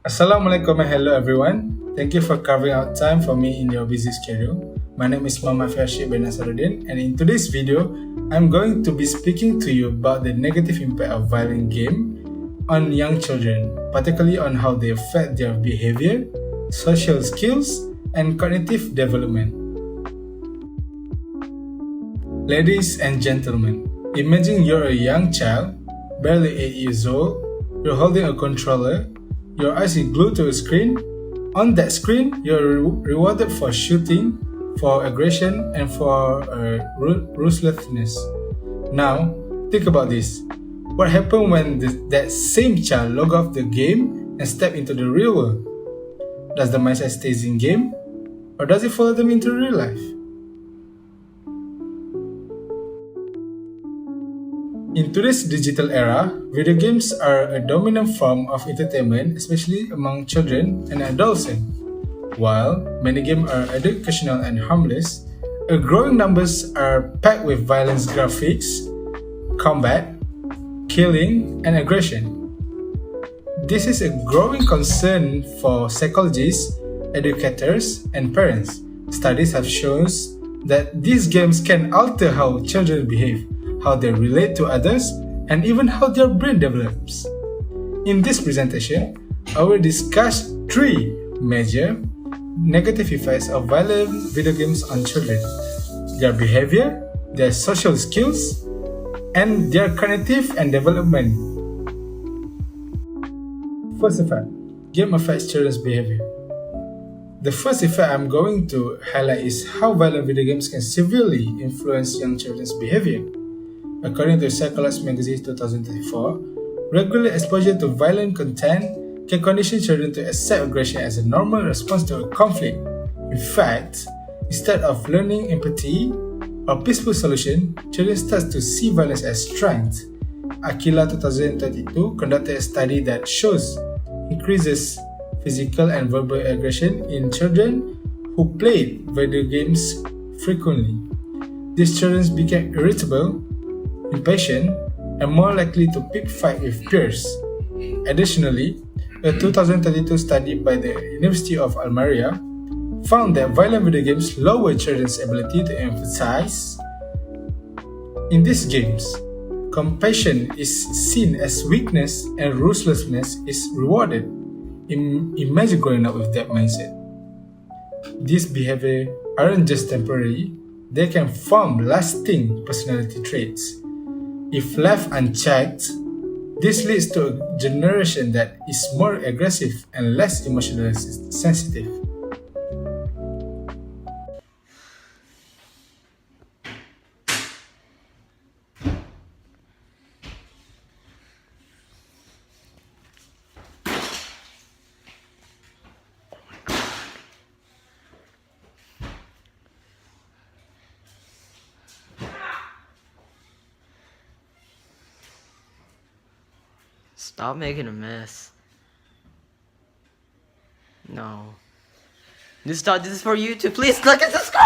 Assalamualaikum and hello everyone. Thank you for carving out time for me in your busy schedule. My name is Ashriq bin Nasaruddin, and in today's video, I'm going to be speaking to you about the negative impact of violent game on young children, particularly on how they affect their behavior, social skills, and cognitive development. Ladies and gentlemen, imagine you're a young child, barely 8 years old, you're holding a controller, your eyes are glued to a screen. On that screen, you're rewarded for shooting, for aggression, and for ruthlessness. Now, think about this. What happens when that same child log off the game and step into the real world? Does the mindset stays in game, or does it follow them into real life? In today's digital era, video games are a dominant form of entertainment, especially among children and adolescents. While many games are educational and harmless, a growing numbers are packed with violence graphics, combat, killing, and aggression. This is a growing concern for psychologists, educators, and parents. Studies have shown that these games can alter how children behave, how they relate to others, and even how their brain develops. In this presentation, I will discuss 3 major negative effects of violent video games on children: their behavior, their social skills, and their cognitive and development. First effect, game affects children's behavior. The first effect I'm going to highlight is how violent video games can severely influence young children's behavior. According to Psychologist Magazine 2024, regular exposure to violent content can condition children to accept aggression as a normal response to a conflict. In fact, instead of learning empathy or peaceful solution, children start to see violence as strength. Akila 2022 conducted a study that shows increases physical and verbal aggression in children who played video games frequently. These children became irritable, impatient, and more likely to pick fight with peers. Additionally, a 2032 study by the University of Almeria found that violent video games lower children's ability to empathize. In these games, compassion is seen as weakness and ruthlessness is rewarded. Imagine growing up with that mindset. These behaviors aren't just temporary, they can form lasting personality traits. If left unchecked, this leads to a generation that is more aggressive and less emotionally sensitive. Stop making a mess. No. This is for you to please look and subscribe!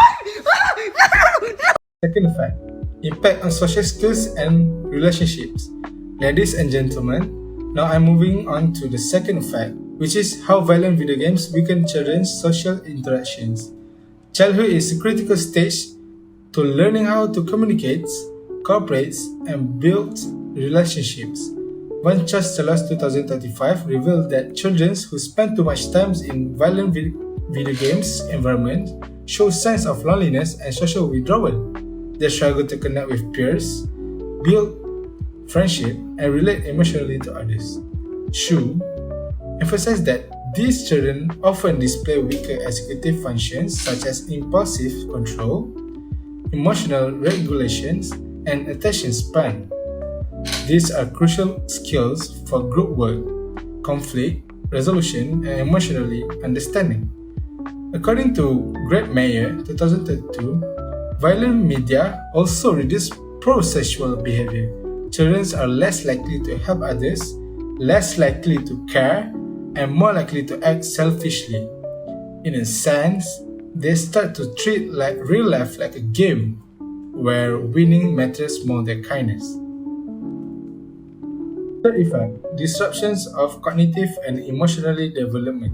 Second effect, impact on social skills and relationships. Ladies and gentlemen, now I'm moving on to the second effect, which is how violent video games weaken children's social interactions. Childhood is a critical stage to learning how to communicate, cooperate, and build relationships. One Church 2035 revealed that children who spend too much time in violent video games environment show signs of loneliness and social withdrawal. They struggle to connect with peers, build friendship, and relate emotionally to others. Shu emphasized that these children often display weaker executive functions such as impulsive control, emotional regulations, and attention span. These are crucial skills for group work, conflict resolution, and emotionally understanding. According to Greg Mayer 2032, violent media also reduce pro-sexual behavior. Children are less likely to help others, less likely to care, and more likely to act selfishly. In a sense, they start to treat real life like a game, where winning matters more than kindness. Third effect, disruptions of cognitive and emotional development.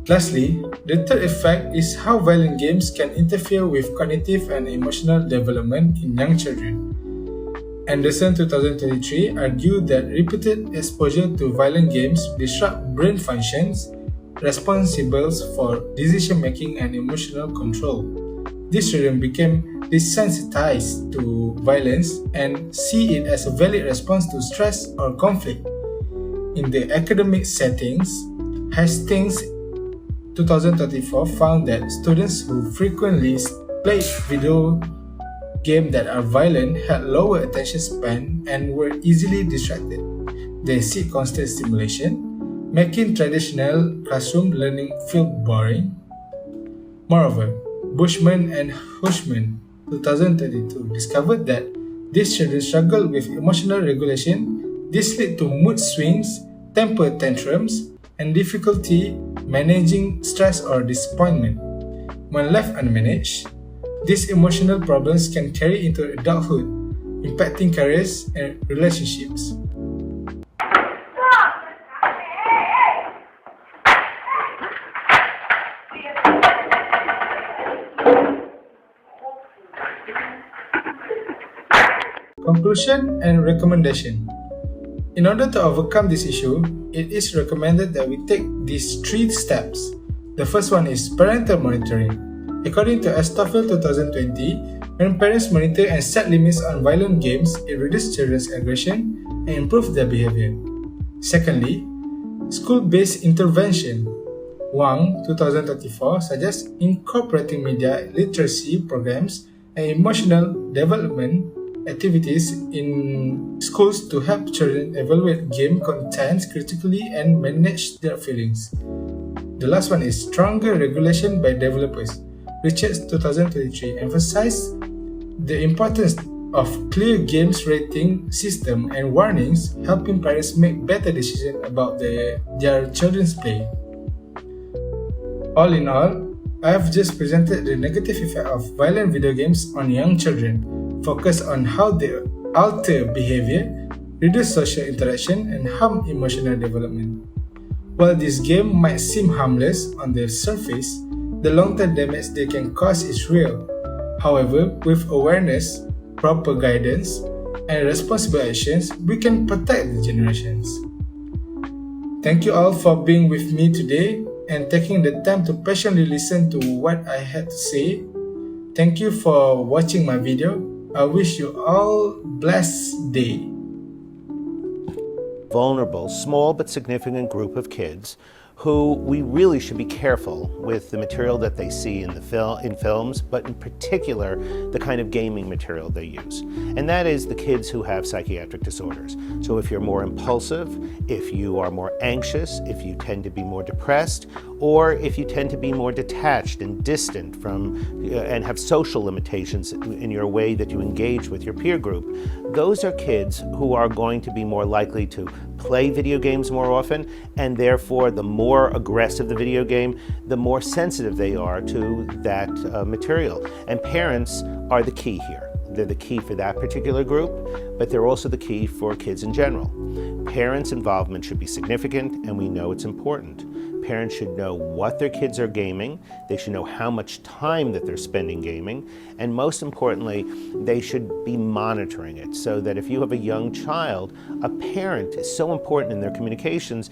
Lastly, the third effect is how violent games can interfere with cognitive and emotional development in young children. Anderson 2023 argued that repeated exposure to violent games disrupt brain functions responsible for decision making and emotional control. These children became desensitized to violence and see it as a valid response to stress or conflict. In the academic settings, Hastings 2034 found that students who frequently played video games that are violent had lower attention span and were easily distracted. They seek constant stimulation, making traditional classroom learning feel boring. Moreover, Bushman and Hushman 2032 discovered that these children struggle with emotional regulation. This led to mood swings, temper tantrums, and difficulty managing stress or disappointment. When left unmanaged, these emotional problems can carry into adulthood, impacting careers and relationships. Conclusion and recommendation. In order to overcome this issue, it is recommended that we take these 3 steps. The first one is parental monitoring. According to Ashriq 2020, when parents monitor and set limits on violent games, it reduces children's aggression and improves their behavior. Secondly, school-based intervention. Wang 2034 suggests incorporating media literacy programs and emotional development activities in schools to help children evaluate game contents critically and manage their feelings. The last one is stronger regulation by developers. Richards 2023 emphasized the importance of clear games rating system and warnings, helping parents make better decisions about their children's play. All in all, I have just presented the negative effect of violent video games on young children, focus on how they alter behavior, reduce social interaction, and harm emotional development. While this game might seem harmless on the surface, the long-term damage they can cause is real. However, with awareness, proper guidance, and responsible actions, we can protect the generations. Thank you all for being with me today and taking the time to patiently listen to what I had to say. Thank you for watching my video. I wish you all blessed day. Vulnerable, small but significant group of kids who we really should be careful with the material that they see in films, but in particular, the kind of gaming material they use. And that is the kids who have psychiatric disorders. So if you're more impulsive, if you are more anxious, if you tend to be more depressed, or if you tend to be more detached and distant from and have social limitations in your way that you engage with your peer group, those are kids who are going to be more likely to play video games more often, and therefore the more aggressive the video game, the more sensitive they are to that material. And parents are the key here. They're the key for that particular group, but they're also the key for kids in general. Parents' involvement should be significant, and we know it's important. Parents should know what their kids are gaming, they should know how much time that they're spending gaming, and most importantly, they should be monitoring it so that if you have a young child, a parent is so important in their communications.